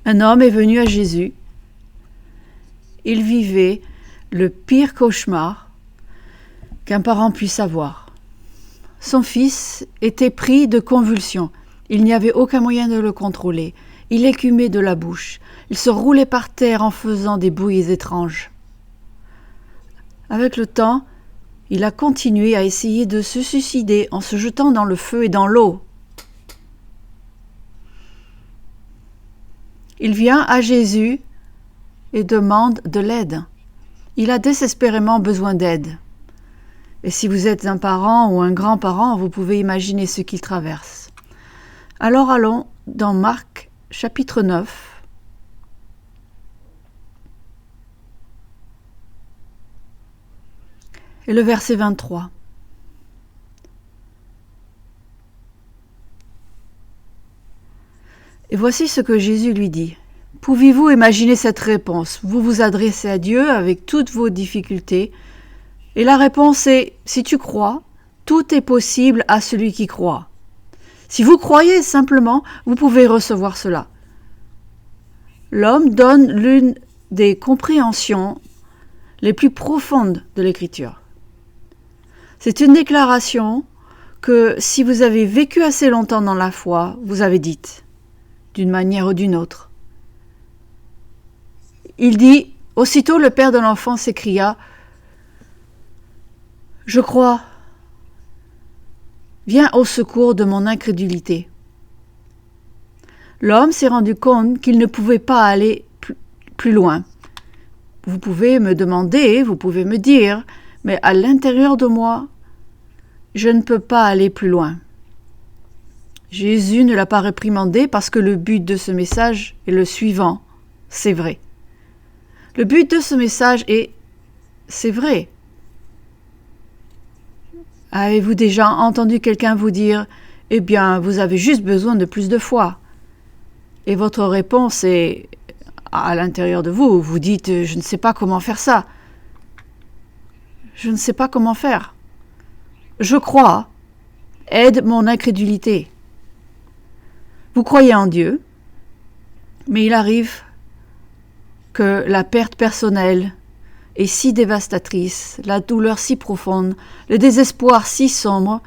Un homme est venu à Jésus. Il vivait le pire cauchemar qu'un parent puisse avoir. Son fils était pris de convulsions. Il n'y avait aucun moyen de le contrôler. Il écumait de la bouche. Il se roulait par terre en faisant des bruits étranges. Avec le temps, il a continué à essayer de se suicider en se jetant dans le feu et dans l'eau. Il vient à Jésus et demande de l'aide. Il a désespérément besoin d'aide. Et si vous êtes un parent ou un grand-parent, vous pouvez imaginer ce qu'il traverse. Alors allons dans Marc, chapitre 9. Et le verset 23. Et voici ce que Jésus lui dit. Pouvez-vous imaginer cette réponse? Vous vous adressez à Dieu avec toutes vos difficultés. Et la réponse est, si tu crois, tout est possible à celui qui croit. Si vous croyez simplement, vous pouvez recevoir cela. L'homme donne l'une des compréhensions les plus profondes de l'Écriture. C'est une déclaration que si vous avez vécu assez longtemps dans la foi, vous avez dite, d'une manière ou d'une autre. Il dit, aussitôt le père de l'enfant s'écria, « Je crois, viens au secours de mon incrédulité. » L'homme s'est rendu compte qu'il ne pouvait pas aller plus loin. Vous pouvez me demander, vous pouvez me dire, mais à l'intérieur de moi, je ne peux pas aller plus loin. Jésus ne l'a pas réprimandé parce que le but de ce message est le suivant, c'est vrai. Le but de ce message est, c'est vrai. Avez-vous déjà entendu quelqu'un vous dire, eh bien, vous avez juste besoin de plus de foi? Et votre réponse est, à l'intérieur de vous, vous dites, je ne sais pas comment faire ça. Je ne sais pas comment faire. Je crois, aide mon incrédulité. Vous croyez en Dieu, mais il arrive que la perte personnelle est si dévastatrice, la douleur si profonde, le désespoir si sombre,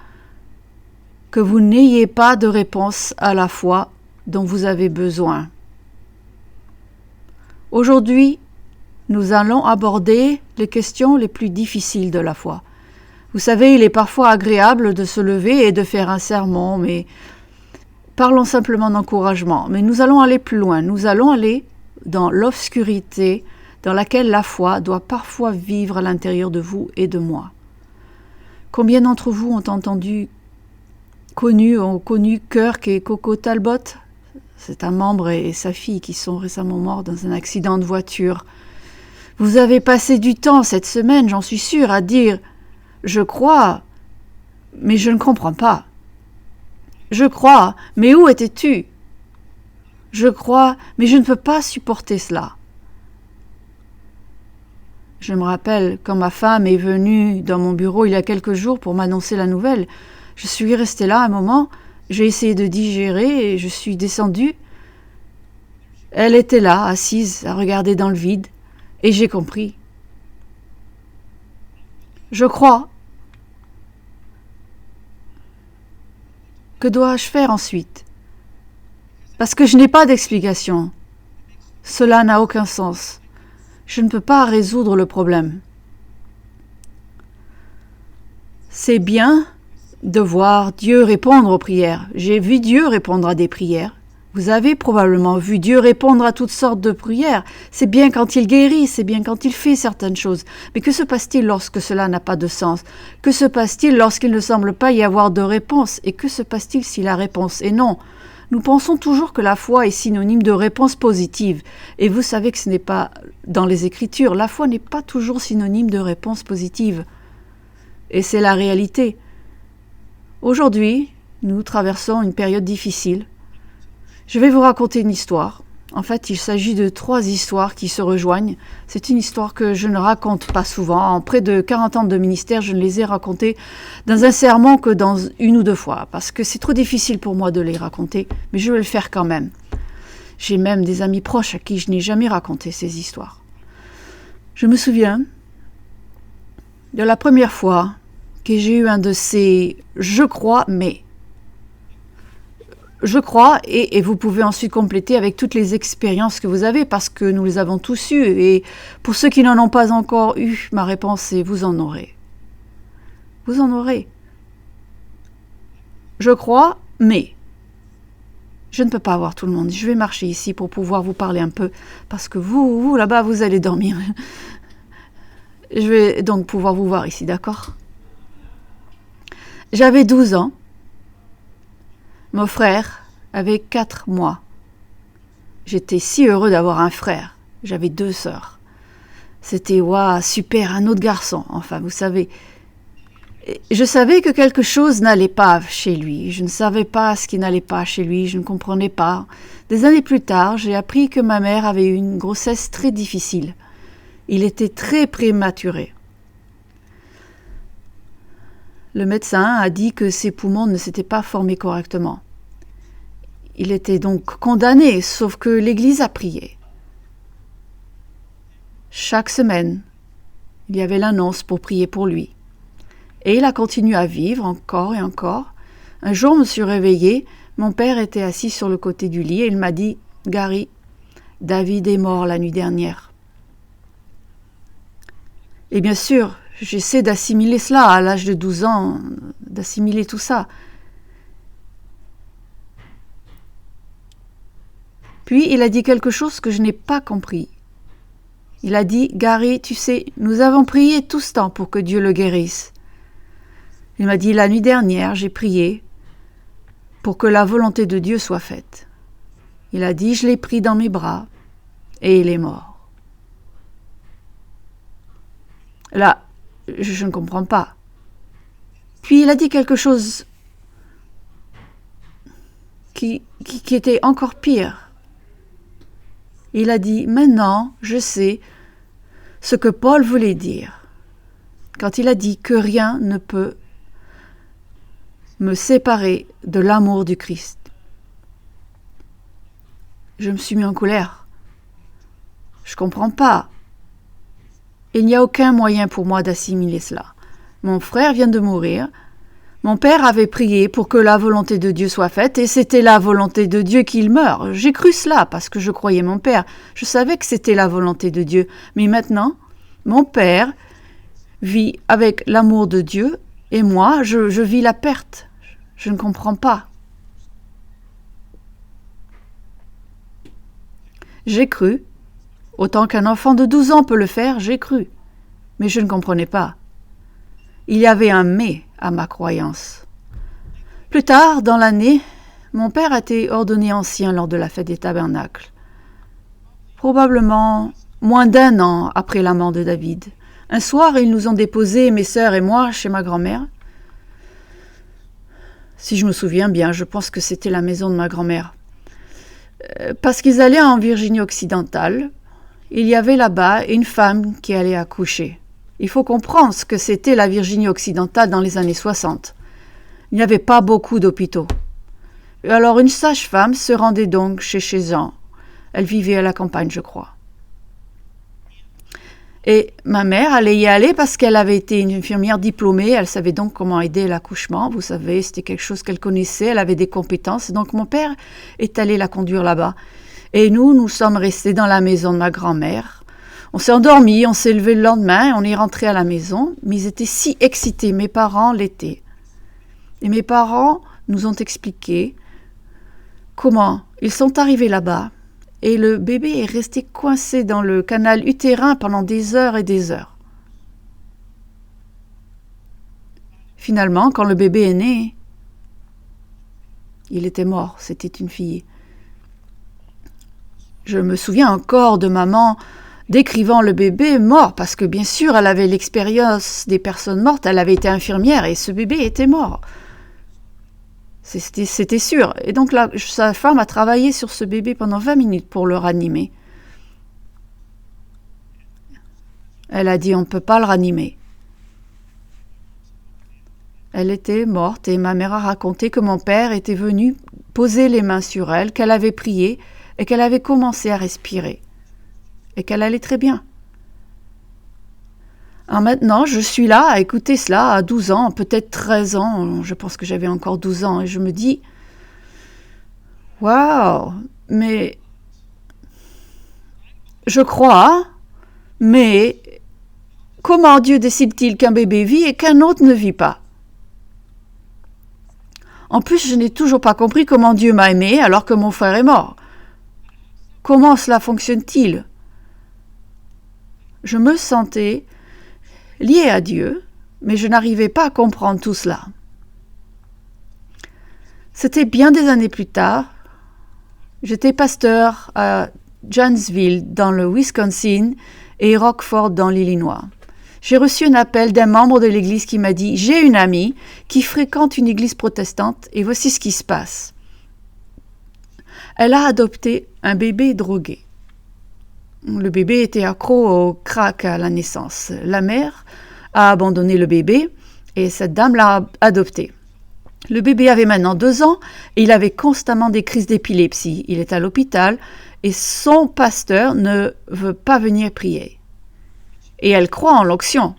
que vous n'ayez pas de réponse à la foi dont vous avez besoin. Aujourd'hui, nous allons aborder les questions les plus difficiles de la foi. Vous savez, il est parfois agréable de se lever et de faire un sermon, mais parlons simplement d'encouragement. Mais nous allons aller plus loin. Nous allons aller dans l'obscurité dans laquelle la foi doit parfois vivre à l'intérieur de vous et de moi. Combien d'entre vous ont connu Kirk et Coco Talbot? C'est un membre et sa fille qui sont récemment morts dans un accident de voiture. Vous avez passé du temps cette semaine, j'en suis sûre, à dire « Je crois, mais je ne comprends pas. Je crois, mais où étais-tu? Je crois, mais je ne peux pas supporter cela. » Je me rappelle quand ma femme est venue dans mon bureau il y a quelques jours pour m'annoncer la nouvelle. Je suis restée là un moment, j'ai essayé de digérer et je suis descendue. Elle était là, assise, à regarder dans le vide, et j'ai compris. Je crois. Que dois-je faire ensuite? Parce que je n'ai pas d'explication. Cela n'a aucun sens. Je ne peux pas résoudre le problème. C'est bien de voir Dieu répondre aux prières. J'ai vu Dieu répondre à des prières. Vous avez probablement vu Dieu répondre à toutes sortes de prières. C'est bien quand il guérit, c'est bien quand il fait certaines choses. Mais que se passe-t-il lorsque cela n'a pas de sens? Que se passe-t-il lorsqu'il ne semble pas y avoir de réponse? Et que se passe-t-il si la réponse est non? Nous pensons toujours que la foi est synonyme de réponse positive. Et vous savez que ce n'est pas dans les Écritures. La foi n'est pas toujours synonyme de réponse positive. Et c'est la réalité. Aujourd'hui, nous traversons une période difficile. Je vais vous raconter une histoire. En fait, il s'agit de 3 histoires qui se rejoignent. C'est une histoire que je ne raconte pas souvent. En près de 40 ans de ministère, je ne les ai racontées dans un sermon que dans 1 ou 2 fois, parce que c'est trop difficile pour moi de les raconter, mais je vais le faire quand même. J'ai même des amis proches à qui je n'ai jamais raconté ces histoires. Je me souviens de la première fois que j'ai eu un de ces « je crois, mais ». Je crois, et vous pouvez ensuite compléter avec toutes les expériences que vous avez, parce que nous les avons tous eues, et pour ceux qui n'en ont pas encore eu, ma réponse est « vous en aurez ». Vous en aurez. Je crois, mais je ne peux pas avoir tout le monde. Je vais marcher ici pour pouvoir vous parler un peu, parce que vous là-bas, vous allez dormir. Je vais donc pouvoir vous voir ici, d'accord? J'avais 12 ans. Mon frère avait 4 mois. J'étais si heureux d'avoir un frère. J'avais 2 sœurs. C'était, waouh, super, un autre garçon. Enfin, vous savez. Je savais que quelque chose n'allait pas chez lui. Je ne savais pas ce qui n'allait pas chez lui. Je ne comprenais pas. Des années plus tard, j'ai appris que ma mère avait eu une grossesse très difficile. Il était très prématuré. Le médecin a dit que ses poumons ne s'étaient pas formés correctement. Il était donc condamné, sauf que l'Église a prié. Chaque semaine, il y avait l'annonce pour prier pour lui. Et il a continué à vivre encore et encore. Un jour, je me suis réveillée, mon père était assis sur le côté du lit et il m'a dit « Gary, David est mort la nuit dernière. » Et bien sûr, j'essaie d'assimiler cela à l'âge de 12 ans, d'assimiler tout ça. Puis il a dit quelque chose que je n'ai pas compris. Il a dit « Gary, tu sais, nous avons prié tout ce temps pour que Dieu le guérisse. » Il m'a dit « La nuit dernière, j'ai prié pour que la volonté de Dieu soit faite. » Il a dit « Je l'ai pris dans mes bras et il est mort. » Là, je ne comprends pas. Puis il a dit quelque chose qui était encore pire. Il a dit « Maintenant, je sais ce que Paul voulait dire quand il a dit que rien ne peut me séparer de l'amour du Christ. » Je me suis mis en colère. Je comprends pas. Il n'y a aucun moyen pour moi d'assimiler cela. Mon frère vient de mourir. Mon père avait prié pour que la volonté de Dieu soit faite et c'était la volonté de Dieu qu'il meure. J'ai cru cela parce que je croyais mon père. Je savais que c'était la volonté de Dieu. Mais maintenant, mon père vit avec l'amour de Dieu et moi, je vis la perte. Je ne comprends pas. J'ai cru. Autant qu'un enfant de 12 ans peut le faire, j'ai cru. Mais je ne comprenais pas. Il y avait un « mais » à ma croyance. Plus tard, dans l'année, mon père a été ordonné ancien lors de la fête des tabernacles. Probablement moins d'1 an après la mort de David. Un soir, ils nous ont déposés, mes sœurs et moi, chez ma grand-mère. Si je me souviens bien, je pense que c'était la maison de ma grand-mère. Parce qu'ils allaient en Virginie occidentale, il y avait là-bas une femme qui allait accoucher. Il faut comprendre ce que c'était la Virginie occidentale dans les années 60. Il n'y avait pas beaucoup d'hôpitaux. Et alors une sage-femme se rendait donc chez Jean. Elle vivait à la campagne, je crois. Et ma mère allait y aller parce qu'elle avait été une infirmière diplômée. Elle savait donc comment aider l'accouchement. Vous savez, c'était quelque chose qu'elle connaissait. Elle avait des compétences. Donc mon père est allé la conduire là-bas. Et nous sommes restés dans la maison de ma grand-mère. On s'est endormis, on s'est levé le lendemain, on est rentré à la maison, mais ils étaient si excités, mes parents l'étaient. Et mes parents nous ont expliqué comment ils sont arrivés là-bas et le bébé est resté coincé dans le canal utérin pendant des heures et des heures. Finalement, quand le bébé est né, il était mort, c'était une fille. Je me souviens encore de maman décrivant le bébé mort, parce que bien sûr, elle avait l'expérience des personnes mortes, elle avait été infirmière et ce bébé était mort. C'était sûr. Et donc là, sa femme a travaillé sur ce bébé pendant 20 minutes pour le ranimer. Elle a dit, on ne peut pas le ranimer. Elle était morte et ma mère a raconté que mon père était venu poser les mains sur elle, qu'elle avait prié. et qu'elle avait commencé à respirer et qu'elle allait très bien. Alors maintenant, je suis là à écouter cela à 12 ans, peut-être 13 ans, je pense que j'avais encore 12 ans, et je me dis, waouh, mais je crois, mais comment Dieu décide-t-il qu'un bébé vit et qu'un autre ne vit pas? En plus, je n'ai toujours pas compris comment Dieu m'a aimé alors que mon frère est mort. Comment cela fonctionne-t-il? Je me sentais liée à Dieu, mais je n'arrivais pas à comprendre tout cela. C'était bien des années plus tard. J'étais pasteur à Janesville, dans le Wisconsin, et Rockford, dans l'Illinois. J'ai reçu un appel d'un membre de l'église qui m'a dit « J'ai une amie qui fréquente une église protestante et voici ce qui se passe. Elle a adopté un bébé drogué. Le bébé était accro au crack à la naissance. La mère a abandonné le bébé et cette dame l'a adopté. Le bébé avait maintenant 2 ans et il avait constamment des crises d'épilepsie. Il est à l'hôpital et son pasteur ne veut pas venir prier. Et elle croit en l'onction.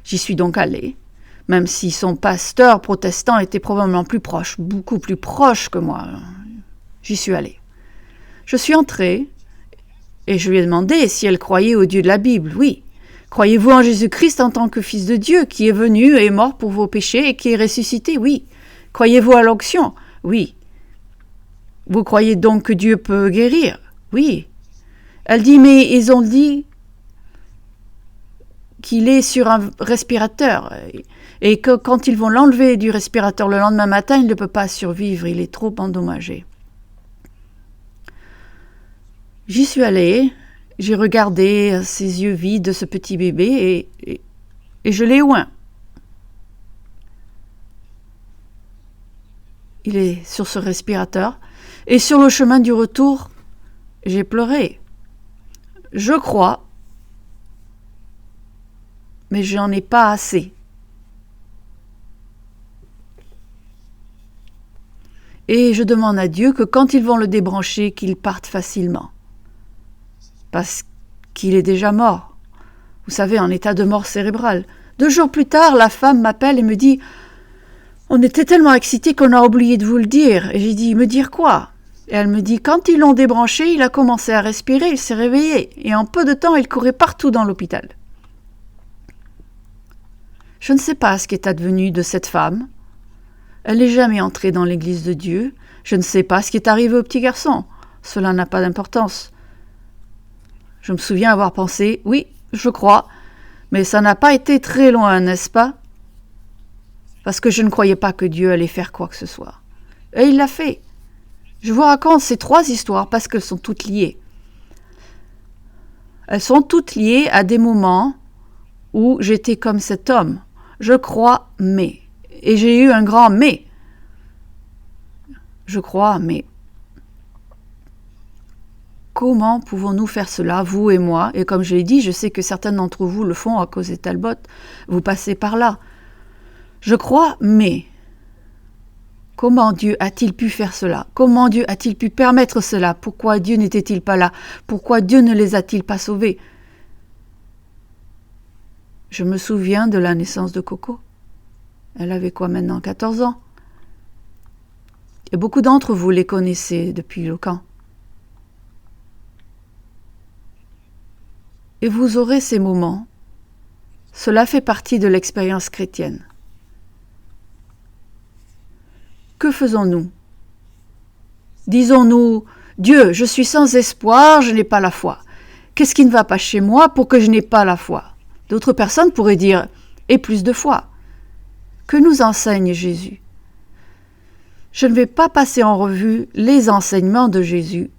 J'y suis donc allée, même si son pasteur protestant était probablement plus proche, beaucoup plus proche que moi. J'y suis allée. Je suis entrée et je lui ai demandé si elle croyait au Dieu de la Bible. Oui. Croyez-vous en Jésus-Christ en tant que Fils de Dieu, qui est venu et est mort pour vos péchés et qui est ressuscité? Oui. Croyez-vous à l'onction? Oui. Vous croyez donc que Dieu peut guérir? Oui. Elle dit, mais ils ont dit qu'il est sur un respirateur et que quand ils vont l'enlever du respirateur le lendemain matin, il ne peut pas survivre, il est trop endommagé. J'y suis allée, j'ai regardé ses yeux vides de ce petit bébé et je l'ai oint. Il est sur ce respirateur et sur le chemin du retour, j'ai pleuré. Je crois, mais je n'en ai pas assez. Et je demande à Dieu que quand ils vont le débrancher, qu'il parte facilement. Parce qu'il est déjà mort. Vous savez, en état de mort cérébrale. 2 jours plus tard, la femme m'appelle et me dit « On était tellement excités qu'on a oublié de vous le dire. » Et j'ai dit « Me dire quoi ?» Et elle me dit « Quand ils l'ont débranché, il a commencé à respirer, il s'est réveillé. Et en peu de temps, il courait partout dans l'hôpital. » Je ne sais pas ce qui est advenu de cette femme. Elle n'est jamais entrée dans l'église de Dieu. Je ne sais pas ce qui est arrivé au petit garçon. Cela n'a pas d'importance. Je me souviens avoir pensé, oui, je crois, mais ça n'a pas été très loin, n'est-ce pas? Parce que je ne croyais pas que Dieu allait faire quoi que ce soit. Et il l'a fait. Je vous raconte ces 3 histoires parce qu'elles sont toutes liées. Elles sont toutes liées à des moments où j'étais comme cet homme. Je crois, mais. Et j'ai eu un grand mais. Je crois, mais. Comment pouvons-nous faire cela, vous et moi? Et comme je l'ai dit, je sais que certains d'entre vous le font à cause des Talbot. Vous passez par là. Je crois, mais. Comment Dieu a-t-il pu faire cela? Comment Dieu a-t-il pu permettre cela? Pourquoi Dieu n'était-il pas là? Pourquoi Dieu ne les a-t-il pas sauvés? Je me souviens de la naissance de Coco. Elle avait quoi maintenant? 14 ans. Et beaucoup d'entre vous les connaissez depuis le camp. Et vous aurez ces moments. Cela fait partie de l'expérience chrétienne. Que faisons-nous? Disons-nous, Dieu, je suis sans espoir, je n'ai pas la foi. Qu'est-ce qui ne va pas chez moi pour que je n'ai pas la foi? D'autres personnes pourraient dire, et plus de foi. Que nous enseigne Jésus? Je ne vais pas passer en revue les enseignements de Jésus.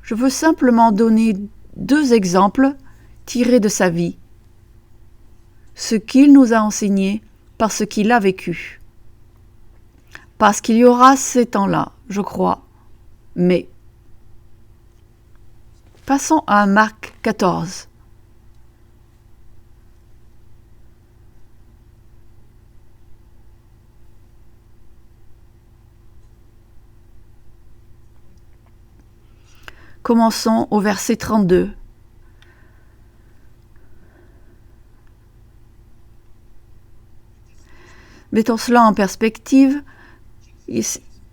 Je veux simplement donner 2 exemples tirés de sa vie. Ce qu'il nous a enseigné par ce qu'il a vécu. Parce qu'il y aura ces temps-là, je crois. Mais passons à Marc 14. Commençons au verset 32. Mettons cela en perspective.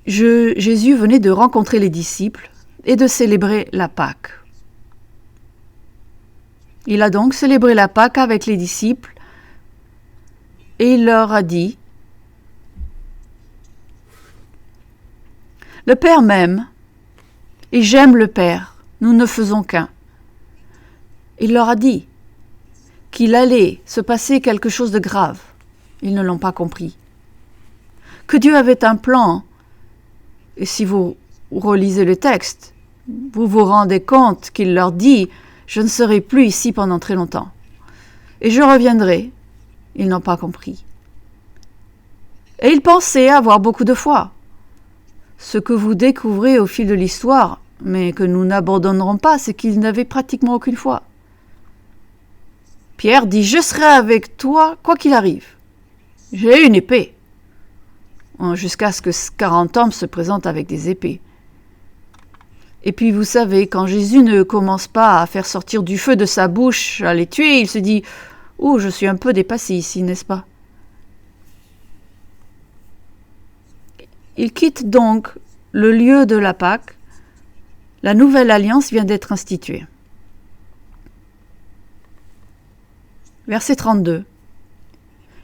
Jésus venait de rencontrer les disciples et de célébrer la Pâque. Il a donc célébré la Pâque avec les disciples et il leur a dit « Le Père m'aime et j'aime le Père, nous ne faisons qu'un. » Il leur a dit qu'il allait se passer quelque chose de grave. Ils ne l'ont pas compris. Que Dieu avait un plan. Et si vous relisez le texte, vous vous rendez compte qu'il leur dit « Je ne serai plus ici pendant très longtemps. Et je reviendrai. » Ils n'ont pas compris. Et ils pensaient avoir beaucoup de foi. Ce que vous découvrez au fil de l'histoire, mais que nous n'abandonnerons pas, c'est qu'ils n'avaient pratiquement aucune foi. Pierre dit « Je serai avec toi quoi qu'il arrive. J'ai une épée. » Jusqu'à ce que 40 hommes se présentent avec des épées. Et puis vous savez, quand Jésus ne commence pas à faire sortir du feu de sa bouche, à les tuer, il se dit « Oh, je suis un peu dépassé ici, n'est-ce pas ?» Il quitte donc le lieu de la Pâque. La nouvelle alliance vient d'être instituée. Verset 32.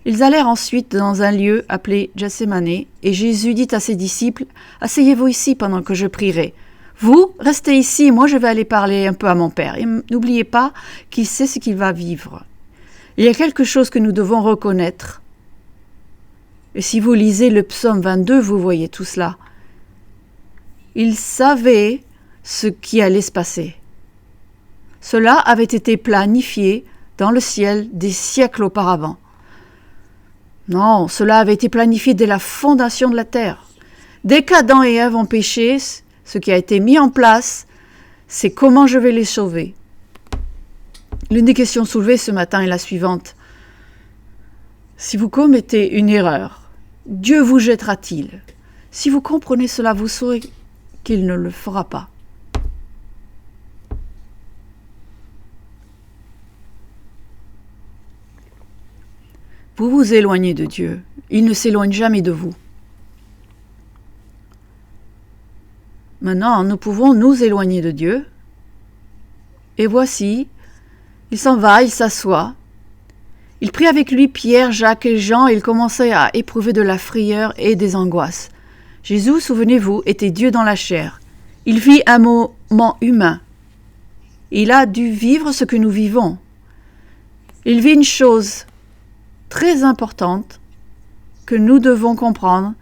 Ils allèrent ensuite dans un lieu appelé Gethsémane, et Jésus dit à ses disciples « Asseyez-vous ici pendant que je prierai. Vous, restez ici, moi je vais aller parler un peu à mon Père. Et n'oubliez pas qu'il sait ce qu'il va vivre. Il y a quelque chose que nous devons reconnaître. Et si vous lisez le psaume 22, vous voyez tout cela. Il savait ce qui allait se passer. Cela avait été planifié dans le ciel des siècles auparavant. Non, cela avait été planifié dès la fondation de la terre. Dès qu'Adam et Ève ont péché, ce qui a été mis en place, c'est comment je vais les sauver. L'une des questions soulevées ce matin est la suivante. Si vous commettez une erreur, Dieu vous jettera-t-il? Si vous comprenez cela, vous saurez qu'il ne le fera pas. Vous vous éloignez de Dieu. Il ne s'éloigne jamais de vous. Maintenant, nous pouvons nous éloigner de Dieu. Et voici, il s'en va, il s'assoit. Il prit avec lui Pierre, Jacques et Jean et il commençait à éprouver de la frayeur et des angoisses. Jésus, souvenez-vous, était Dieu dans la chair. Il vit un moment humain. Il a dû vivre ce que nous vivons. Il vit une chose très importante que nous devons comprendre,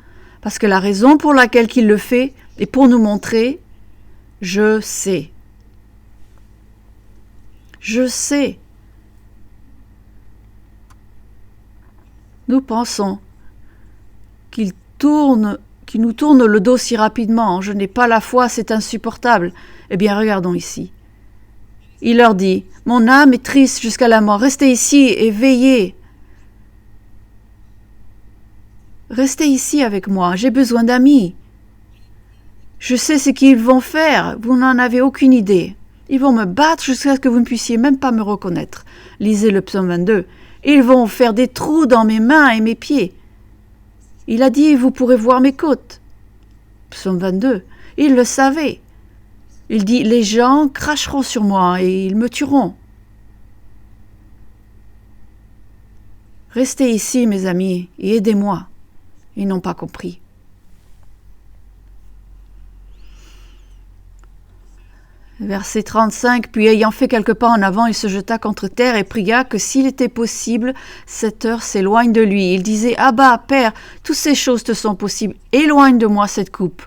parce que la raison pour laquelle il le fait est pour nous montrer « Je sais. Je sais. » Nous pensons qu'il nous tourne le dos si rapidement. « Je n'ai pas la foi, c'est insupportable. » Eh bien, regardons ici. Il leur dit « Mon âme est triste jusqu'à la mort. Restez ici et veillez. » Restez ici avec moi, j'ai besoin d'amis. Je sais ce qu'ils vont faire, vous n'en avez aucune idée. Ils vont me battre jusqu'à ce que vous ne puissiez même pas me reconnaître. Lisez le psaume 22. Ils vont faire des trous dans mes mains et mes pieds. Il a dit, vous pourrez voir mes côtes. Psaume 22. Il le savait. Il dit, les gens cracheront sur moi et ils me tueront. Restez ici, mes amis, et aidez-moi. Ils n'ont pas compris. Verset 35, puis ayant fait quelques pas en avant, il se jeta contre terre et pria que s'il était possible, cette heure s'éloigne de lui. Il disait, Abba, Père, toutes ces choses te sont possibles, éloigne de moi cette coupe.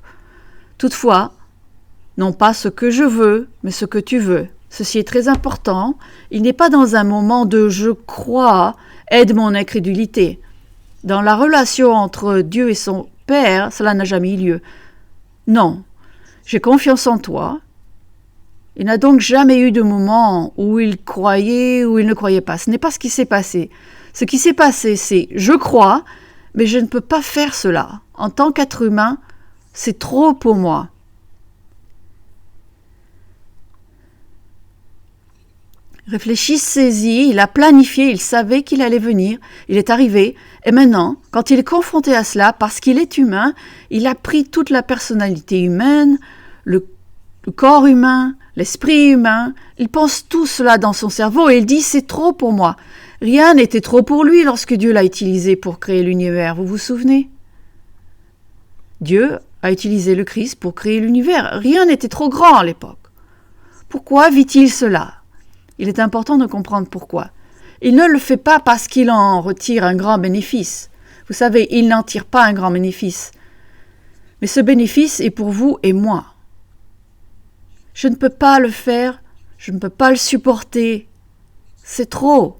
Toutefois, non pas ce que je veux, mais ce que tu veux. Ceci est très important. Il n'est pas dans un moment de « je crois », aide mon incrédulité. Dans la relation entre Dieu et son Père, cela n'a jamais eu lieu. Non, j'ai confiance en toi. Il n'a donc jamais eu de moment où il croyait ou il ne croyait pas. Ce n'est pas ce qui s'est passé. Ce qui s'est passé, c'est « je crois, mais je ne peux pas faire cela. En tant qu'être humain, c'est trop pour moi. » Réfléchissez-y, il a planifié, il savait qu'il allait venir, il est arrivé, et maintenant, quand il est confronté à cela, parce qu'il est humain, il a pris toute la personnalité humaine, le corps humain, l'esprit humain, il pense tout cela dans son cerveau et il dit « c'est trop pour moi ». Rien n'était trop pour lui lorsque Dieu l'a utilisé pour créer l'univers, vous vous souvenez ? Dieu a utilisé le Christ pour créer l'univers, rien n'était trop grand à l'époque. Pourquoi vit-il cela ? Il est important de comprendre pourquoi. Il ne le fait pas parce qu'il en retire un grand bénéfice. Vous savez, il n'en tire pas un grand bénéfice. Mais ce bénéfice est pour vous et moi. Je ne peux pas le faire, je ne peux pas le supporter. C'est trop.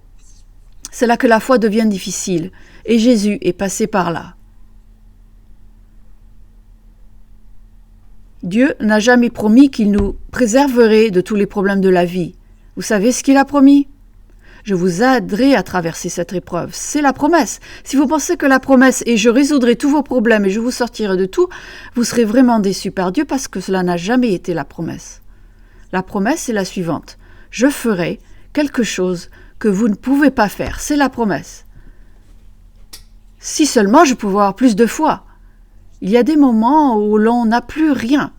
C'est là que la foi devient difficile. Et Jésus est passé par là. Dieu n'a jamais promis qu'il nous préserverait de tous les problèmes de la vie. Vous savez ce qu'il a promis ? Je vous aiderai à traverser cette épreuve. C'est la promesse. Si vous pensez que la promesse est « je résoudrai tous vos problèmes et je vous sortirai de tout », vous serez vraiment déçus par Dieu parce que cela n'a jamais été la promesse. La promesse est la suivante. Je ferai quelque chose que vous ne pouvez pas faire. C'est la promesse. Si seulement je pouvais avoir plus de foi. Il y a des moments où l'on n'a plus rien.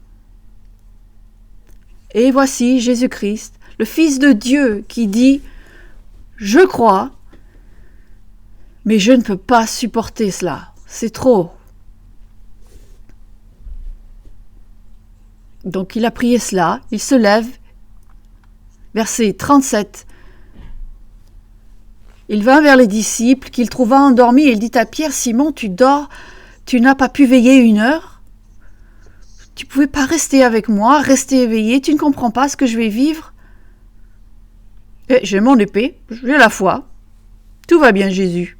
Et voici Jésus-Christ, le Fils de Dieu, qui dit « Je crois, mais je ne peux pas supporter cela. C'est trop. » Donc il a prié cela, il se lève. Verset 37. Il vint vers les disciples qu'il trouva endormis et il dit à Pierre « Simon, tu dors, tu n'as pas pu veiller 1 heure ? Tu ne pouvais pas rester avec moi, rester éveillé, tu ne comprends pas ce que je vais vivre ? Et j'ai mon épée, j'ai la foi. Tout va bien, Jésus. »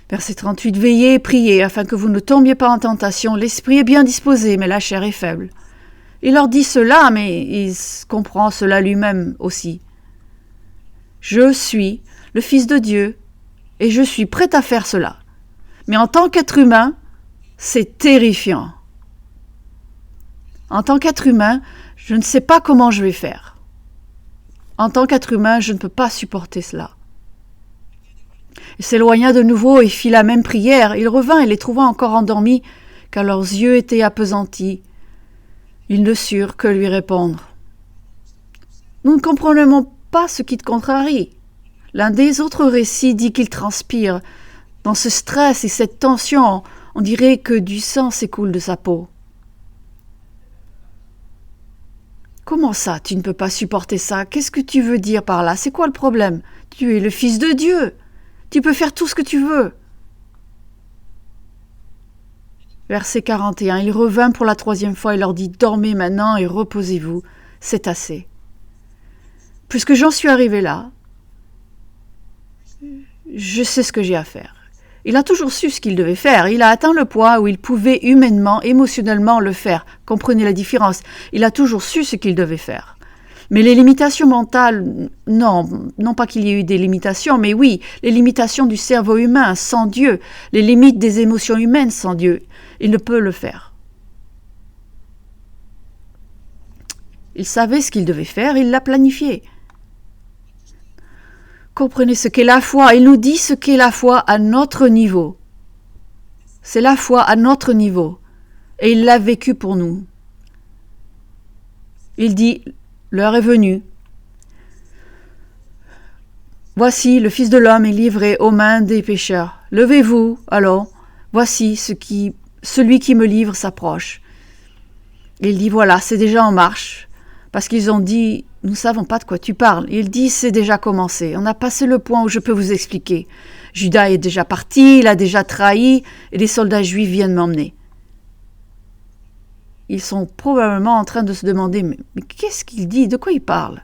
Verset 38. Veillez et priez afin que vous ne tombiez pas en tentation. L'esprit est bien disposé, mais la chair est faible. Il leur dit cela, mais il comprend cela lui-même aussi. Je suis le Fils de Dieu et je suis prêt à faire cela. Mais en tant qu'être humain, c'est terrifiant. En tant qu'être humain, je ne sais pas comment je vais faire. En tant qu'être humain, je ne peux pas supporter cela. Il s'éloigna de nouveau et fit la même prière. Il revint et les trouva encore endormis, car leurs yeux étaient appesantis. Ils ne surent que lui répondre. Nous ne comprenons pas ce qui te contrarie. L'un des autres récits dit qu'il transpire. Dans ce stress et cette tension, on dirait que du sang s'écoule de sa peau. Comment ça, tu ne peux pas supporter ça? Qu'est-ce que tu veux dire par là? C'est quoi le problème? Tu es le Fils de Dieu. Tu peux faire tout ce que tu veux. Verset 41. Il revint pour la 3e fois et leur dit « Dormez maintenant et reposez-vous, c'est assez. » Puisque j'en suis arrivé là, je sais ce que j'ai à faire. Il a toujours su ce qu'il devait faire. Il a atteint le point où il pouvait humainement, émotionnellement le faire. Comprenez la différence. Il a toujours su ce qu'il devait faire. Mais les limitations mentales, non pas qu'il y ait eu des limitations, mais oui, les limitations du cerveau humain sans Dieu, les limites des émotions humaines sans Dieu, il ne peut le faire. Il savait ce qu'il devait faire, il l'a planifié. Comprenez ce qu'est la foi. Il nous dit ce qu'est la foi à notre niveau. C'est la foi à notre niveau. Et il l'a vécu pour nous. Il dit, l'heure est venue. Voici, le Fils de l'homme est livré aux mains des pécheurs. Levez-vous, allons. Voici celui qui me livre s'approche. Il dit, voilà, c'est déjà en marche. Parce qu'ils ont dit, nous ne savons pas de quoi tu parles. Il dit, c'est déjà commencé. On a passé le point où je peux vous expliquer. Judas est déjà parti, il a déjà trahi, et les soldats juifs viennent m'emmener. Ils sont probablement en train de se demander, mais qu'est-ce qu'il dit? De quoi il parle?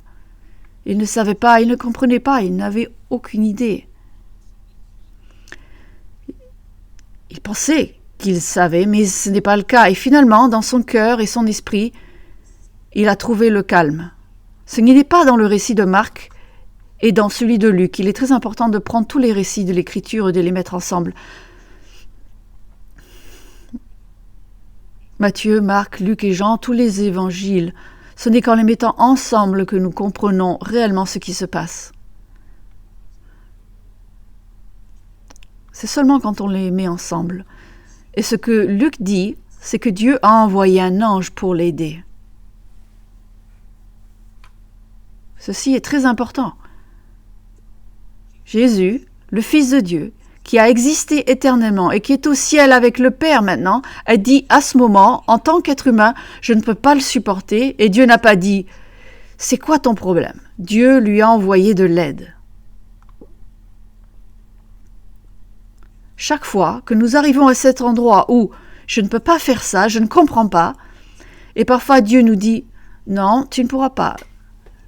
Ils ne savaient pas, ils ne comprenaient pas, ils n'avaient aucune idée. Ils pensaient qu'ils savaient, mais ce n'est pas le cas. Et finalement, dans son cœur et son esprit, il a trouvé le calme. Ce n'est pas dans le récit de Marc et dans celui de Luc. Il est très important de prendre tous les récits de l'Écriture et de les mettre ensemble. Matthieu, Marc, Luc et Jean, tous les évangiles, ce n'est qu'en les mettant ensemble que nous comprenons réellement ce qui se passe. C'est seulement quand on les met ensemble. Et ce que Luc dit, c'est que Dieu a envoyé un ange pour l'aider. Ceci est très important. Jésus, le Fils de Dieu, qui a existé éternellement et qui est au ciel avec le Père maintenant, a dit à ce moment, en tant qu'être humain, je ne peux pas le supporter, et Dieu n'a pas dit « c'est quoi ton problème ?» Dieu lui a envoyé de l'aide. Chaque fois que nous arrivons à cet endroit où je ne peux pas faire ça, je ne comprends pas, et parfois Dieu nous dit « non, tu ne pourras pas,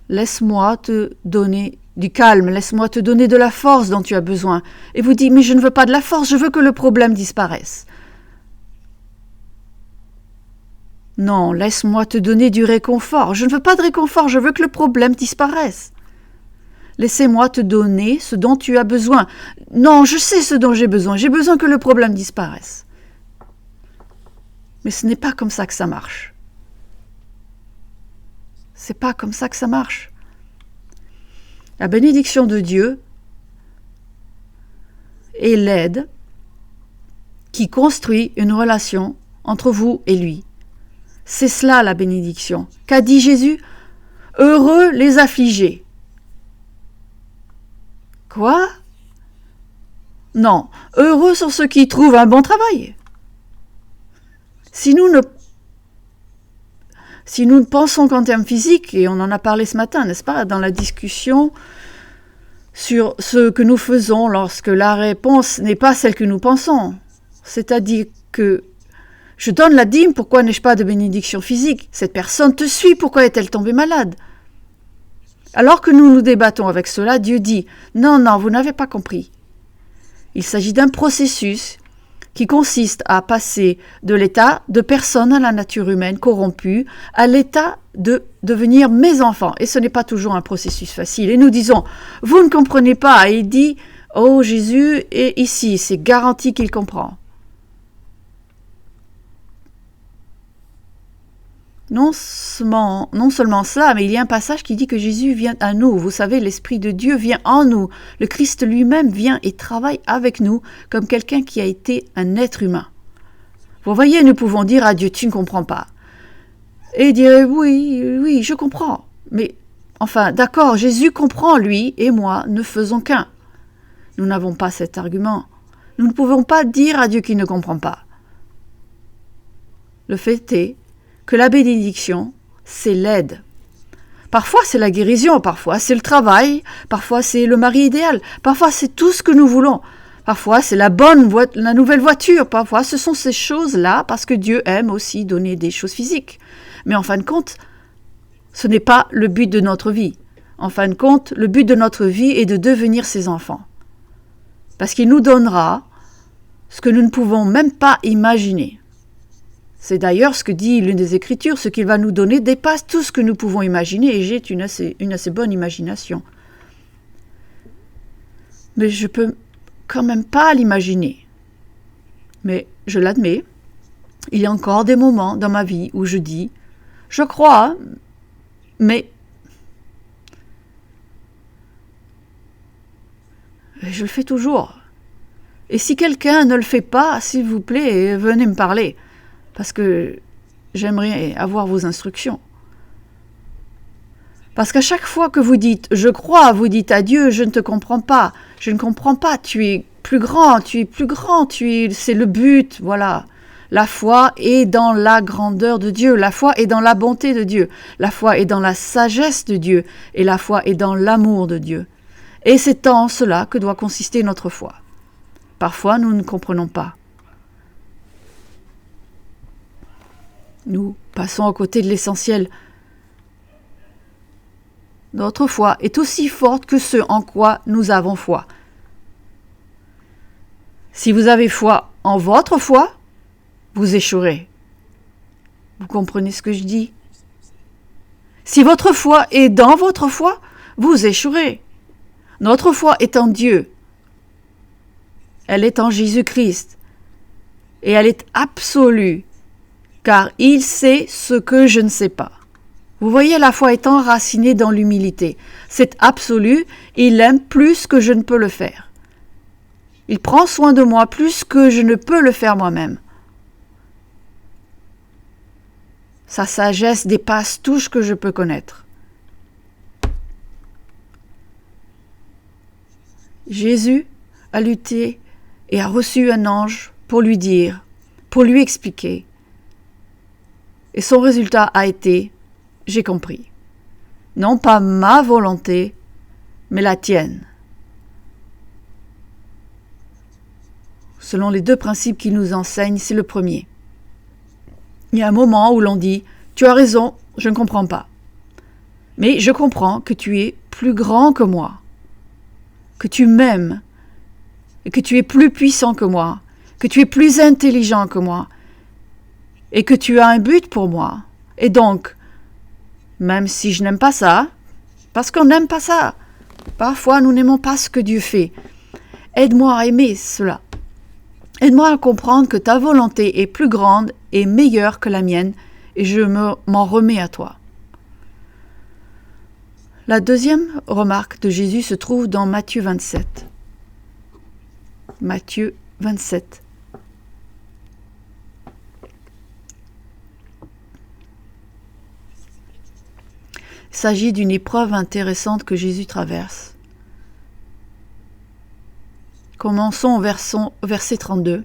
laisse-moi te donner du calme, laisse-moi te donner de la force dont tu as besoin. » Et vous dites « mais je ne veux pas de la force, je veux que le problème disparaisse. » Non, laisse-moi te donner du réconfort. Je ne veux pas de réconfort, je veux que le problème disparaisse. Laissez-moi te donner ce dont tu as besoin. Non, je sais ce dont j'ai besoin que le problème disparaisse. Mais ce n'est pas comme ça que ça marche. C'est pas comme ça que ça marche. La bénédiction de Dieu est l'aide qui construit une relation entre vous et lui. C'est cela la bénédiction. Qu'a dit Jésus ? Heureux les affligés. Quoi ? Non, heureux sont ceux qui trouvent un bon travail. Si nous ne pensons qu'en termes physiques, et on en a parlé ce matin, n'est-ce pas, dans la discussion sur ce que nous faisons lorsque la réponse n'est pas celle que nous pensons, c'est-à-dire que je donne la dîme, pourquoi n'ai-je pas de bénédiction physique ? Cette personne te suit, pourquoi est-elle tombée malade ? Alors que nous nous débattons avec cela, Dieu dit « Non, vous n'avez pas compris. Il s'agit d'un processus qui consiste à passer de l'état de personne à la nature humaine corrompue à l'état de devenir mes enfants. Et ce n'est pas toujours un processus facile. Et nous disons « Vous ne comprenez pas. » Et il dit « Oh, Jésus est ici. C'est garanti qu'il comprend. » Non seulement cela, mais il y a un passage qui dit que Jésus vient à nous. Vous savez, l'Esprit de Dieu vient en nous. Le Christ lui-même vient et travaille avec nous comme quelqu'un qui a été un être humain. Vous voyez, nous pouvons dire à Dieu, tu ne comprends pas. Et il dirait, oui, je comprends. Mais enfin, d'accord, Jésus comprend, lui et moi ne faisons qu'un. Nous n'avons pas cet argument. Nous ne pouvons pas dire à Dieu qu'il ne comprend pas. Le fait est que la bénédiction, c'est l'aide. Parfois, c'est la guérison, parfois, c'est le travail, parfois, c'est le mari idéal, parfois, c'est tout ce que nous voulons. Parfois, c'est la nouvelle voiture, parfois, ce sont ces choses-là, parce que Dieu aime aussi donner des choses physiques. Mais en fin de compte, ce n'est pas le but de notre vie. En fin de compte, le but de notre vie est de devenir ses enfants. Parce qu'il nous donnera ce que nous ne pouvons même pas imaginer. C'est d'ailleurs ce que dit l'une des Écritures, ce qu'il va nous donner dépasse tout ce que nous pouvons imaginer, et j'ai une assez bonne imagination. Mais je peux quand même pas l'imaginer. Mais je l'admets, il y a encore des moments dans ma vie où je dis, je crois, mais je le fais toujours. Et si quelqu'un ne le fait pas, s'il vous plaît, venez me parler. Parce que j'aimerais avoir vos instructions. Parce qu'à chaque fois que vous dites « je crois », vous dites à Dieu « je ne te comprends pas, je ne comprends pas, tu es plus grand, c'est le but », voilà. La foi est dans la grandeur de Dieu, la foi est dans la bonté de Dieu, la foi est dans la sagesse de Dieu, et la foi est dans l'amour de Dieu. Et c'est en cela que doit consister notre foi. Parfois, nous ne comprenons pas. Nous passons à côté de l'essentiel. Notre foi est aussi forte que ce en quoi nous avons foi. Si vous avez foi en votre foi, vous échouerez. Vous comprenez ce que je dis ? Si votre foi est dans votre foi, vous échouerez. Notre foi est en Dieu. Elle est en Jésus-Christ. Et elle est absolue. car il sait ce que je ne sais pas. Vous voyez, la foi est enracinée dans l'humilité. C'est absolu, il aime plus que je ne peux le faire. Il prend soin de moi plus que je ne peux le faire moi-même. Sa sagesse dépasse tout ce que je peux connaître. Jésus a lutté et a reçu un ange pour lui dire, pour lui expliquer. Et son résultat a été, j'ai compris. Non pas ma volonté, mais la tienne. Selon les deux principes qu'il nous enseigne, c'est le premier. Il y a un moment où l'on dit « Tu as raison, je ne comprends pas. Mais je comprends que tu es plus grand que moi, que tu m'aimes, et que tu es plus puissant que moi, que tu es plus intelligent que moi, et que tu as un but pour moi. Et donc, même si je n'aime pas ça, parce qu'on n'aime pas ça, parfois nous n'aimons pas ce que Dieu fait, aide-moi à aimer cela. Aide-moi à comprendre que ta volonté est plus grande et meilleure que la mienne, et je m'en remets à toi. La deuxième remarque de Jésus se trouve dans Matthieu 27. Matthieu 27. Il s'agit d'une épreuve intéressante que Jésus traverse. Commençons au verset 32.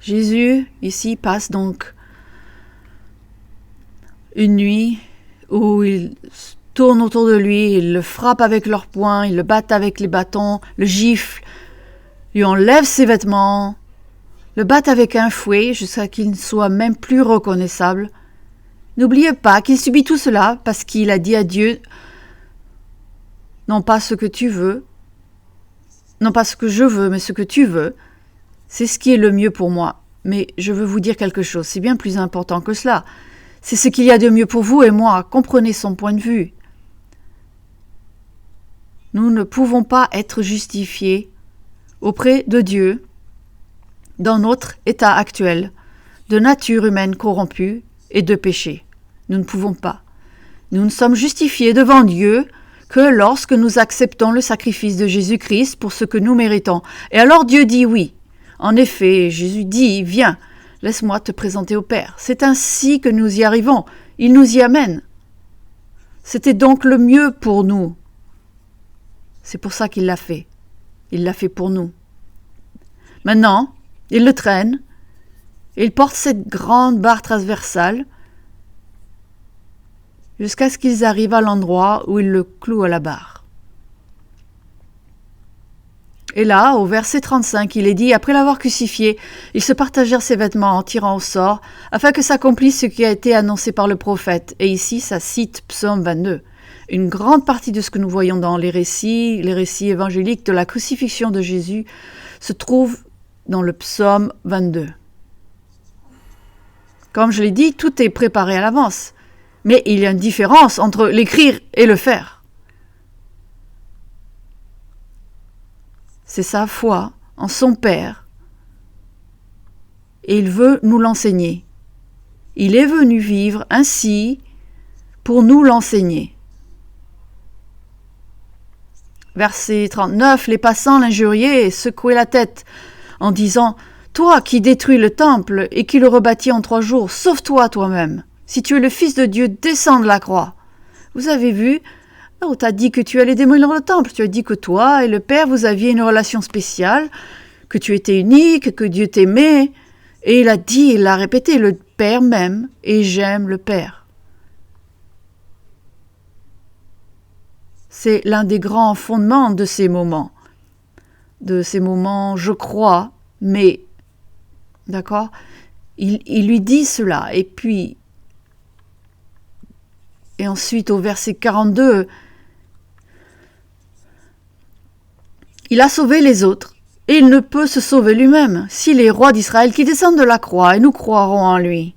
Jésus, ici, passe donc une nuit où ils tournent autour de lui, ils le frappent avec leurs poings, ils le battent avec les bâtons, le giflent, lui enlèvent ses vêtements, le battent avec un fouet jusqu'à qu'il ne soit même plus reconnaissable. N'oubliez pas qu'il subit tout cela parce qu'il a dit à Dieu « Non pas ce que tu veux, non pas ce que je veux, mais ce que tu veux. C'est ce qui est le mieux pour moi. Mais je veux vous dire quelque chose, c'est bien plus important que cela. C'est ce qu'il y a de mieux pour vous et moi. Comprenez son point de vue. Nous ne pouvons pas être justifiés auprès de Dieu dans notre état actuel de nature humaine corrompue et de péché. Nous ne pouvons pas. Nous ne sommes justifiés devant Dieu que lorsque nous acceptons le sacrifice de Jésus-Christ pour ce que nous méritons. Et alors Dieu dit oui. En effet, Jésus dit « Viens, laisse-moi te présenter au Père ». C'est ainsi que nous y arrivons. Il nous y amène. C'était donc le mieux pour nous. C'est pour ça qu'il l'a fait. Il l'a fait pour nous. Maintenant, il le traîne. Il porte cette grande barre transversale jusqu'à ce qu'ils arrivent à l'endroit où il le cloue à la barre. Et là, au verset 35, il est dit, après l'avoir crucifié, ils se partagèrent ses vêtements en tirant au sort, afin que s'accomplisse ce qui a été annoncé par le prophète. Et ici, ça cite Psaume 22. Une grande partie de ce que nous voyons dans les récits évangéliques de la crucifixion de Jésus, se trouve dans le Psaume 22. Comme je l'ai dit, tout est préparé à l'avance. Mais il y a une différence entre l'écrire et le faire. C'est sa foi en son Père. Et il veut nous l'enseigner. Il est venu vivre ainsi pour nous l'enseigner. Verset 39, les passants l'injuriaient et secouaient la tête en disant « Toi qui détruis le temple et qui le rebâtis en 3 jours, sauve-toi toi-même. Si tu es le Fils de Dieu, descends de la croix. » Vous avez vu, on t'a dit que tu allais démolir le temple. Tu as dit que toi et le Père, vous aviez une relation spéciale, que tu étais unique, que Dieu t'aimait. Et il a dit, il l'a répété, le Père m'aime et j'aime le Père. C'est l'un des grands fondements de ces moments. De ces moments, je crois, mais, d'accord, il lui dit cela. Et puis, et ensuite au verset 42, il a sauvé les autres, et il ne peut se sauver lui-même, s'il est roi d'Israël qui descend de la croix, et nous croirons en lui.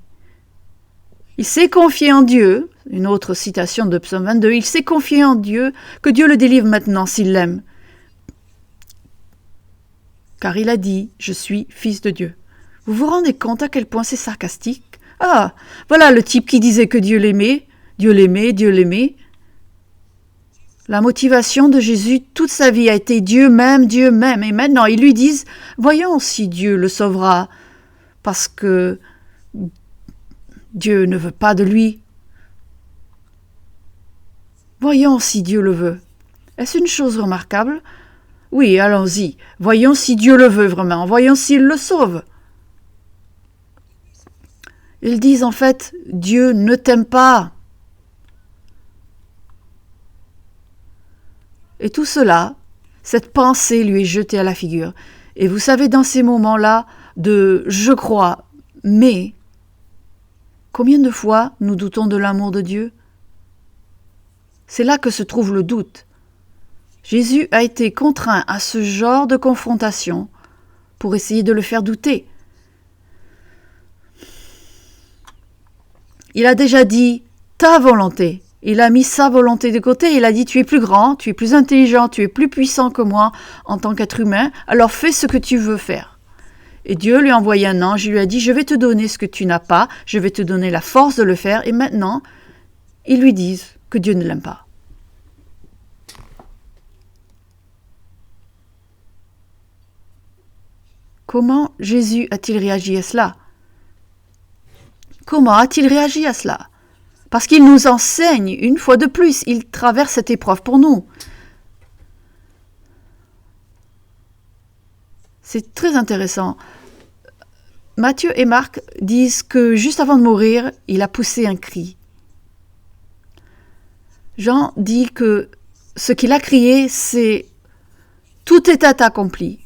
Il s'est confié en Dieu, une autre citation de Psaume 22, il s'est confié en Dieu, que Dieu le délivre maintenant s'il l'aime. Car il a dit, je suis fils de Dieu. Vous vous rendez compte à quel point c'est sarcastique? Ah, voilà le type qui disait que Dieu l'aimait, Dieu l'aimait, Dieu l'aimait. La motivation de Jésus toute sa vie a été Dieu m'aime, et maintenant ils lui disent, voyons si Dieu le sauvera, parce que Dieu ne veut pas de lui. Voyons si Dieu le veut. Est-ce une chose remarquable? Oui, allons-y. Voyons si Dieu le veut vraiment. Voyons s'il le sauve. Ils disent en fait, Dieu ne t'aime pas. Et tout cela, cette pensée lui est jetée à la figure. Et vous savez, dans ces moments-là de « je crois, mais », combien de fois nous doutons de l'amour de Dieu? C'est là que se trouve le doute. Jésus a été contraint à ce genre de confrontation pour essayer de le faire douter. Il a déjà dit « ta volonté ». Il a mis sa volonté de côté, il a dit « tu es plus grand, tu es plus intelligent, tu es plus puissant que moi en tant qu'être humain, alors fais ce que tu veux faire ». Et Dieu lui a envoyé un ange, il lui a dit « je vais te donner ce que tu n'as pas, je vais te donner la force de le faire ». Et maintenant, ils lui disent que Dieu ne l'aime pas. Comment Jésus a-t-il réagi à cela? Comment a-t-il réagi à cela? Parce qu'il nous enseigne, une fois de plus, il traverse cette épreuve pour nous. C'est très intéressant. Matthieu et Marc disent que juste avant de mourir, il a poussé un cri. Jean dit que ce qu'il a crié, c'est « tout est accompli ».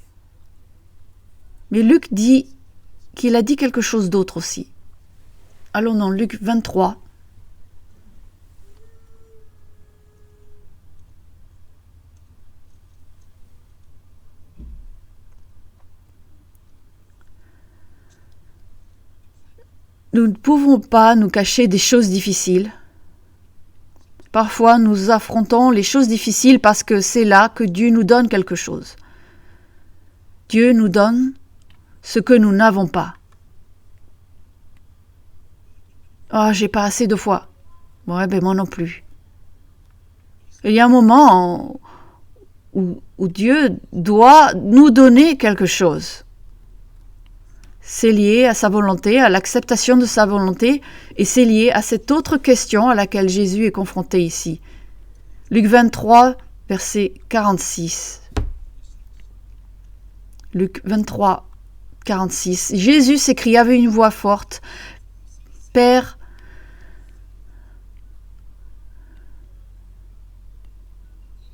Mais Luc dit qu'il a dit quelque chose d'autre aussi. Allons dans Luc 23. Nous ne pouvons pas nous cacher des choses difficiles. Parfois, nous affrontons les choses difficiles parce que c'est là que Dieu nous donne quelque chose. Dieu nous donne ce que nous n'avons pas. Ah, j'ai pas assez de foi. Ouais, ben moi non plus. Il y a un moment où Dieu doit nous donner quelque chose. C'est lié à sa volonté, à l'acceptation de sa volonté, et c'est lié à cette autre question à laquelle Jésus est confronté ici. Luc 23, verset 46. Luc 23, 46. Jésus s'écria avec une voix forte, « Père,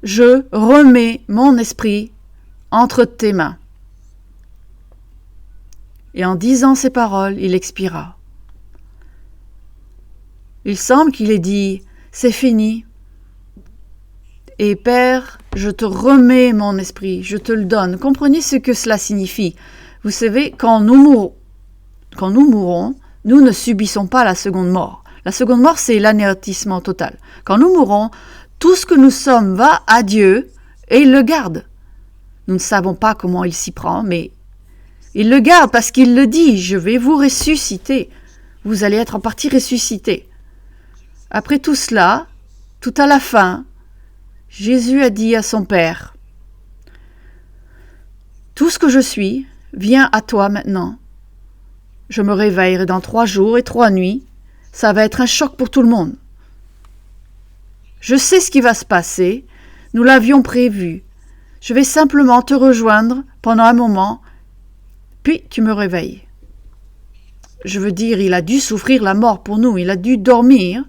je remets mon esprit entre tes mains. » Et en disant ces paroles, il expira. Il semble qu'il ait dit « c'est fini ». Et Père, je te remets mon esprit, je te le donne. Comprenez ce que cela signifie. Vous savez, quand nous mourons, nous ne subissons pas la seconde mort. La seconde mort, c'est l'anéantissement total. Quand nous mourons, tout ce que nous sommes va à Dieu et il le garde. Nous ne savons pas comment il s'y prend, mais il le garde parce qu'il le dit, je vais vous ressusciter. Vous allez être en partie ressuscité. Après tout cela, tout à la fin, Jésus a dit à son Père, « Tout ce que je suis vient à toi maintenant. Je me réveillerai dans 3 jours et 3 nuits. Ça va être un choc pour tout le monde. Je sais ce qui va se passer. Nous l'avions prévu. Je vais simplement te rejoindre pendant un moment. Puis tu me réveilles. » Je veux dire, il a dû souffrir la mort pour nous, il a dû dormir,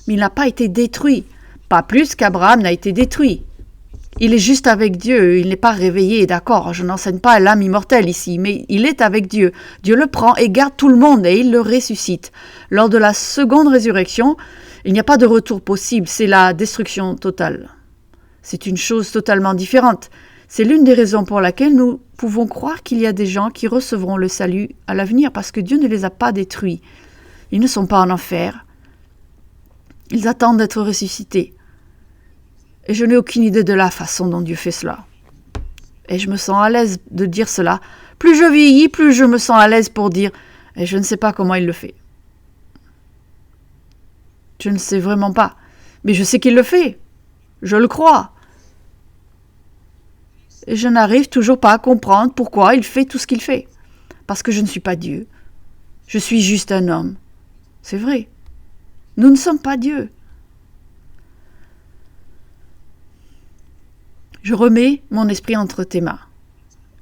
mais il n'a pas été détruit. Pas plus qu'Abraham n'a été détruit. Il est juste avec Dieu, il n'est pas réveillé, d'accord, je n'enseigne pas l'âme immortelle ici, mais il est avec Dieu. Dieu le prend et garde tout le monde et il le ressuscite. Lors de la seconde résurrection, il n'y a pas de retour possible, c'est la destruction totale. C'est une chose totalement différente. C'est l'une des raisons pour laquelle nous pouvons croire qu'il y a des gens qui recevront le salut à l'avenir, parce que Dieu ne les a pas détruits. Ils ne sont pas en enfer. Ils attendent d'être ressuscités. Et je n'ai aucune idée de la façon dont Dieu fait cela. Et je me sens à l'aise de dire cela. Plus je vieillis, plus je me sens à l'aise pour dire « et je ne sais pas comment il le fait ». Je ne sais vraiment pas. Mais je sais qu'il le fait. Je le crois. Et je n'arrive toujours pas à comprendre pourquoi il fait tout ce qu'il fait. Parce que je ne suis pas Dieu. Je suis juste un homme. C'est vrai. Nous ne sommes pas Dieu. Je remets mon esprit entre tes mains.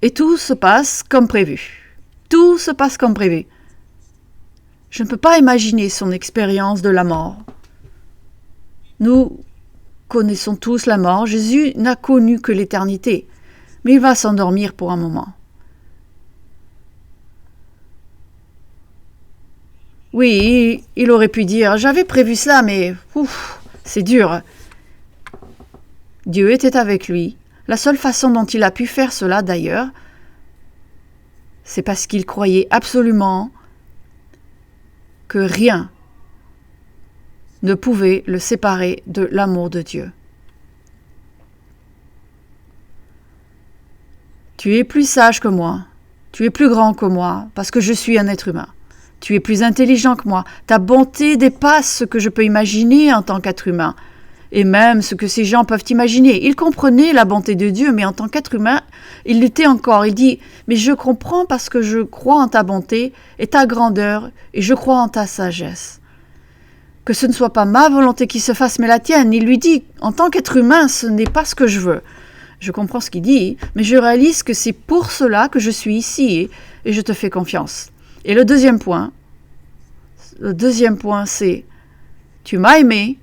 Et tout se passe comme prévu. Tout se passe comme prévu. Je ne peux pas imaginer son expérience de la mort. Nous connaissons tous la mort. Jésus n'a connu que l'éternité. Mais il va s'endormir pour un moment. Oui, il aurait pu dire « J'avais prévu cela, mais c'est dur ». Dieu était avec lui. La seule façon dont il a pu faire cela, d'ailleurs, c'est parce qu'il croyait absolument que rien ne pouvait le séparer de l'amour de Dieu. Tu es plus sage que moi, tu es plus grand que moi, parce que je suis un être humain. Tu es plus intelligent que moi. Ta bonté dépasse ce que je peux imaginer en tant qu'être humain. Et même ce que ces gens peuvent imaginer. Il comprenait la bonté de Dieu, mais en tant qu'être humain, il l'était encore. Il dit, mais je comprends parce que je crois en ta bonté et ta grandeur, et je crois en ta sagesse. Que ce ne soit pas ma volonté qui se fasse, mais la tienne. Il lui dit, en tant qu'être humain, ce n'est pas ce que je veux. Je comprends ce qu'il dit, mais je réalise que c'est pour cela que je suis ici, et je te fais confiance. Et le deuxième point, c'est, tu m'as aimé,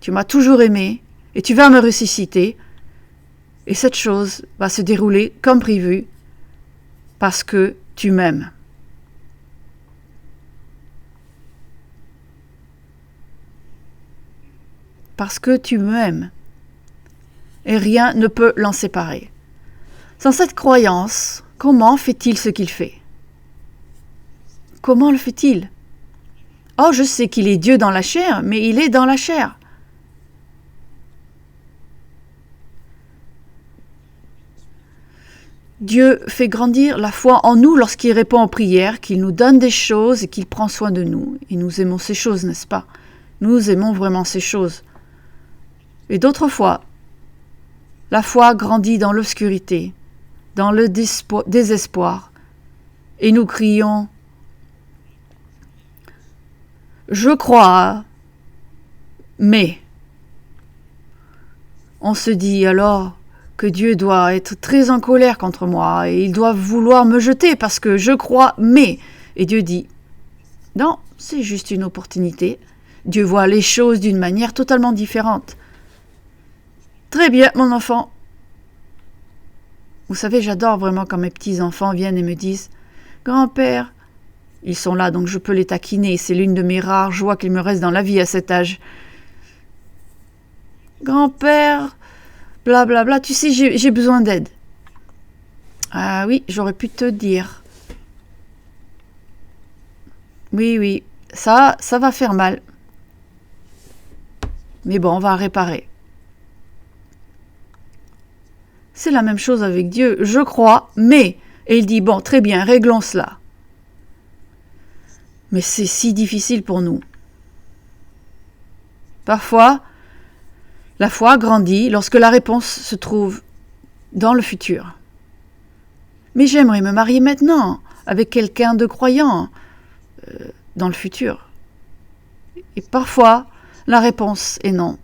tu m'as toujours aimé, et tu vas me ressusciter, et cette chose va se dérouler comme prévu, parce que tu m'aimes. Parce que tu m'aimes, et rien ne peut l'en séparer. Sans cette croyance, comment fait-il ce qu'il fait ? Comment le fait-il ? Oh, je sais qu'il est Dieu dans la chair, mais il est dans la chair. Dieu fait grandir la foi en nous lorsqu'il répond aux prières, qu'il nous donne des choses et qu'il prend soin de nous. Et nous aimons ces choses, n'est-ce pas ? Nous aimons vraiment ces choses. Et d'autres fois, la foi grandit dans l'obscurité, dans le désespoir, et nous crions « Je crois, mais… » On se dit alors que Dieu doit être très en colère contre moi et il doit vouloir me jeter parce que je crois, mais… Et Dieu dit « Non, c'est juste une opportunité. » Dieu voit les choses d'une manière totalement différente. Très bien, mon enfant. Vous savez, j'adore vraiment quand mes petits-enfants viennent et me disent « Grand-père », ils sont là, donc je peux les taquiner. C'est l'une de mes rares joies qu'il me reste dans la vie à cet âge. « Grand-père, blablabla, tu sais, j'ai besoin d'aide. » Ah oui, j'aurais pu te dire. Oui, ça va faire mal. Mais bon, on va réparer. C'est la même chose avec Dieu. Je crois, mais… Et il dit, bon, très bien, réglons cela. Mais c'est si difficile pour nous. Parfois, la foi grandit lorsque la réponse se trouve dans le futur. Mais j'aimerais me marier maintenant avec quelqu'un de croyant dans le futur. Et parfois, la réponse est non.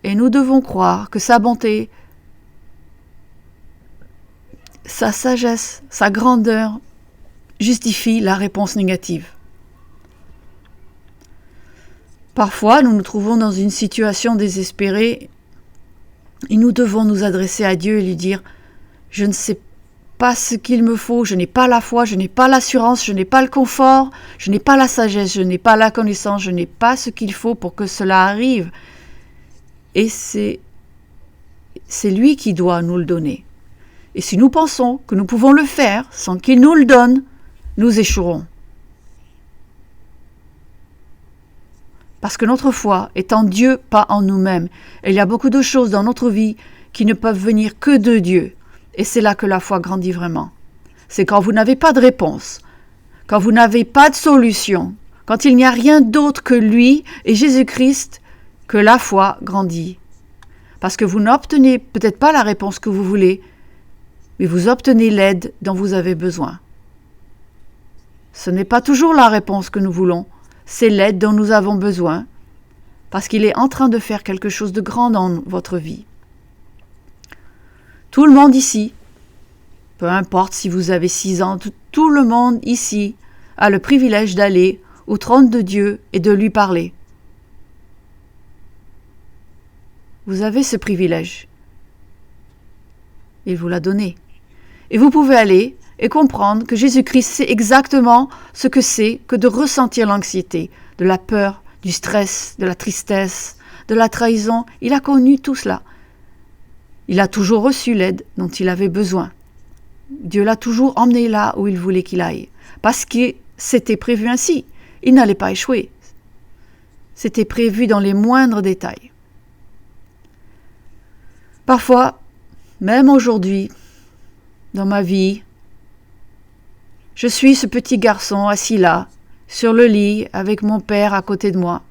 Et nous devons croire que sa bonté, sa sagesse, sa grandeur justifie la réponse négative. Parfois, nous nous trouvons dans une situation désespérée et nous devons nous adresser à Dieu et lui dire « Je ne sais pas ce qu'il me faut, je n'ai pas la foi, je n'ai pas l'assurance, je n'ai pas le confort, je n'ai pas la sagesse, je n'ai pas la connaissance, je n'ai pas ce qu'il faut pour que cela arrive. » Et c'est lui qui doit nous le donner. Et si nous pensons que nous pouvons le faire sans qu'il nous le donne, nous échouerons. Parce que notre foi est en Dieu, pas en nous-mêmes. Et il y a beaucoup de choses dans notre vie qui ne peuvent venir que de Dieu. Et c'est là que la foi grandit vraiment. C'est quand vous n'avez pas de réponse, quand vous n'avez pas de solution, quand il n'y a rien d'autre que lui et Jésus-Christ, que la foi grandit. Parce que vous n'obtenez peut-être pas la réponse que vous voulez, mais vous obtenez l'aide dont vous avez besoin. Ce n'est pas toujours la réponse que nous voulons, c'est l'aide dont nous avons besoin, parce qu'il est en train de faire quelque chose de grand dans votre vie. Tout le monde ici, peu importe si vous avez 6 ans, tout le monde ici a le privilège d'aller au trône de Dieu et de lui parler. Vous avez ce privilège. Il vous l'a donné. Et vous pouvez aller et comprendre que Jésus-Christ sait exactement ce que c'est que de ressentir l'anxiété, de la peur, du stress, de la tristesse, de la trahison. Il a connu tout cela. Il a toujours reçu l'aide dont il avait besoin. Dieu l'a toujours emmené là où il voulait qu'il aille. Parce que c'était prévu ainsi. Il n'allait pas échouer. C'était prévu dans les moindres détails. Parfois, même aujourd'hui, dans ma vie, je suis ce petit garçon assis là, sur le lit, avec mon père à côté de moi.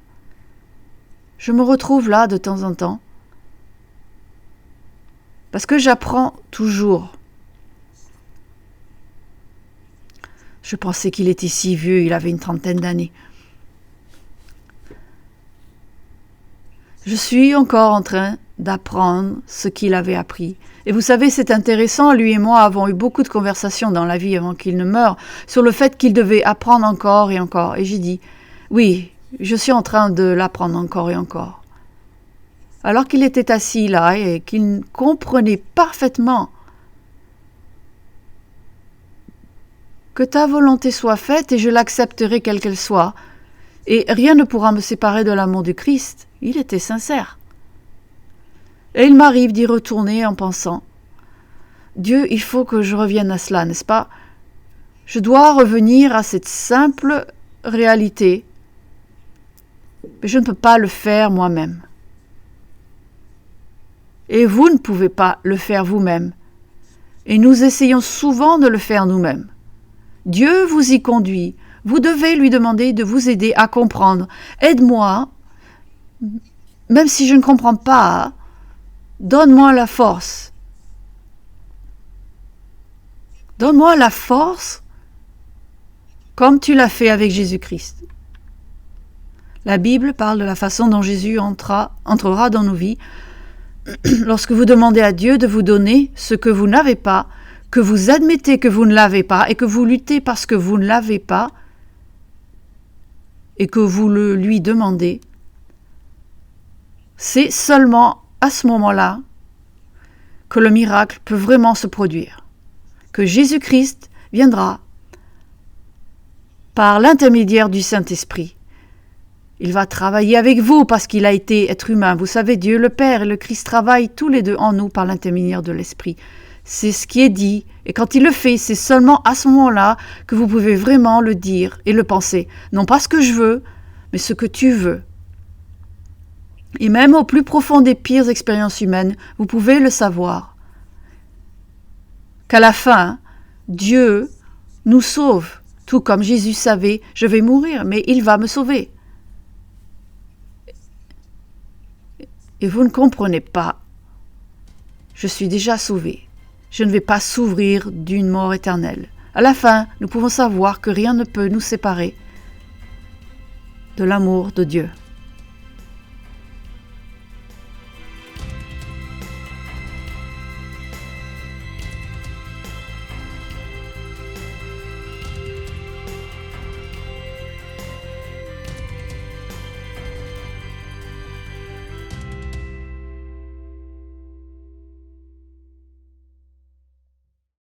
Je me retrouve là de temps en temps, parce que j'apprends toujours. Je pensais qu'il était si vieux, il avait une 30aine d'années. Je suis encore en train d'apprendre ce qu'il avait appris. Et vous savez, c'est intéressant, lui et moi avons eu beaucoup de conversations dans la vie avant qu'il ne meure, sur le fait qu'il devait apprendre encore et encore. Et j'ai dit, oui, je suis en train de l'apprendre encore et encore. Alors qu'il était assis là et qu'il comprenait parfaitement que ta volonté soit faite et je l'accepterai quelle qu'elle soit. Et rien ne pourra me séparer de l'amour du Christ. Il était sincère. Et il m'arrive d'y retourner en pensant, Dieu, il faut que je revienne à cela, n'est-ce pas? Je dois revenir à cette simple réalité, mais je ne peux pas le faire moi-même. Et vous ne pouvez pas le faire vous-même. Et nous essayons souvent de le faire nous-mêmes. Dieu vous y conduit. Vous devez lui demander de vous aider à comprendre. Aide-moi, même si je ne comprends pas, donne-moi la force. Donne-moi la force comme tu l'as fait avec Jésus-Christ. La Bible parle de la façon dont Jésus entrera dans nos vies lorsque vous demandez à Dieu de vous donner ce que vous n'avez pas, que vous admettez que vous ne l'avez pas et que vous luttez parce que vous ne l'avez pas et que vous le lui demandez. C'est seulement à ce moment-là que le miracle peut vraiment se produire, que Jésus-Christ viendra par l'intermédiaire du Saint-Esprit. Il va travailler avec vous parce qu'il a été être humain. Vous savez, Dieu le Père et le Christ travaillent tous les deux en nous par l'intermédiaire de l'Esprit. C'est ce qui est dit. Et quand il le fait, c'est seulement à ce moment-là que vous pouvez vraiment le dire et le penser. Non pas ce que je veux, mais ce que tu veux. Et même au plus profond des pires expériences humaines, vous pouvez le savoir. Qu'à la fin, Dieu nous sauve. Tout comme Jésus savait, je vais mourir, mais il va me sauver. Et vous ne comprenez pas. Je suis déjà sauvé. Je ne vais pas s'ouvrir d'une mort éternelle. À la fin, nous pouvons savoir que rien ne peut nous séparer de l'amour de Dieu.